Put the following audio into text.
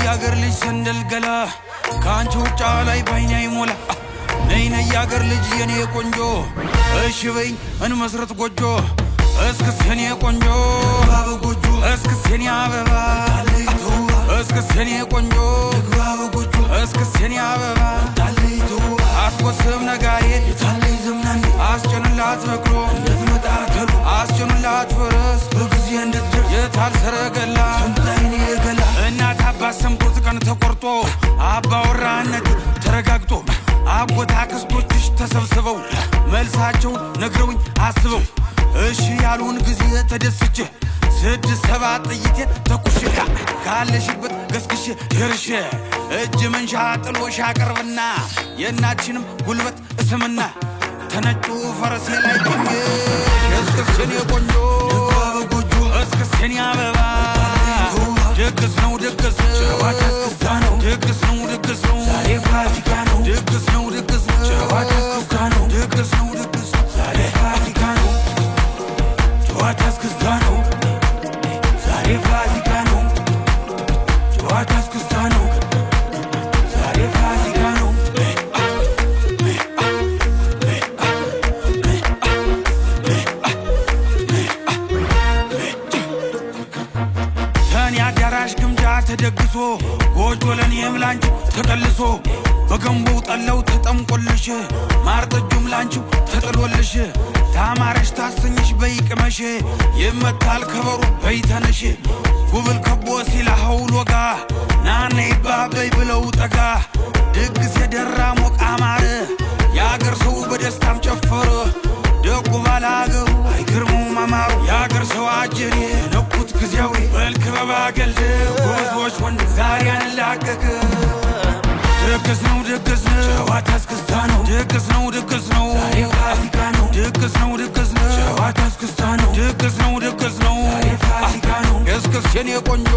ያገር ልጅ ሰንደል ገላ ካንቺ ውጫ ላይ ባይኔ ይሞላ ነይ ያገር ልጅ የኔ ቆንጆ እሺ በይ እንመስረት ጎጆ እስክስ የኔ ቆንጆ ጎጆ እስክስ የኔ አበባ እስክስ የኔ ቆንጆ ጎጆ እስክስ የኔ አበባ አስቆስም ነጋሪ ዘምናኔ አስጨንላት በቅሎ እንድትመጣተሉ አስጨንላት ፈረስ በጊዜ እንድትደርስ የታል ሰረገላ ሰምታይኔ ገላ እናት አባት ሰምቶት ቀን ተቆርጦ አባወራነት ተረጋግጦ አጎት አክስቶችሽ ተሰብስበው መልሳቸው ነግረውኝ አስበው እሺ ያሉን ጊዜ ተደስቼ 6-7 ጥይቴ ተኩሼ ካለሽበት ገስግሼ ደርሼ እጅ መንሻ ጥሎሽ አቀርብና የእናትሽንም ጉልበት እስምና ተነጩ ፈረሴ ላይ ጭኜ እስክስ የኔ ቆንጆ ጎጆ እስክስ የኔ አበባ ድግስ ነው ድግስ ጨዋታ እስክስታ ነው ድግስ ነው ድግስ ነው ዛሬ ፋሲካ ነው ድግስ ነው ድግስ ነው ጨዋታ እስክስታ ነው ድግስ ነው ድግስ ነው ዛሬ ፋሲካ ነው ጨዋታ እስክስታ ነው ዛሬ ፋሲካ ነው ጨዋታ እስክስታ ነው ዛሬ ፋሲካ ነው ሰኔ አዳራሽ ግምጃ ተደግሶ ጎጆ ለኔም ላንቺ ተቀልሶ በገንቦው ጠለው ተጠምቆልሽ ማር ጠጁም ላንቺው ተጥሎልሽ ታማረሽ ታሰኝሽ በይቅመሽ ይመታል ከበሩ በይተነሽ ጉብል ከቦ ሲላ ሀውል ወጋ ናነ ይባበይ ብለው ጠጋ ድግስ የደራ ሞቅ አማረ የአገር ሰው በደስታም ጨፈረ ደጉ ባላገሩ አይግርሙ ማማሩ የአገር ሰው አጀሬ ነኩት ጊዜያዊ መልክ በባገልድ ጎዞች ወንድ ዛሬ አንላቀቅ ድግስ ነው ድግስ ነው ጨዋታ እስክስታ ነው ድግስ ነው ድግስ ነው ዛሬ ፋሲካ ነው ድግስ ነው ድግስ ነው ጨዋታ እስክስታ ነው ድግስ ነው ድግስ ነው ዛሬ ፋሲካ ነው እስክስ የኔ ቆንጆ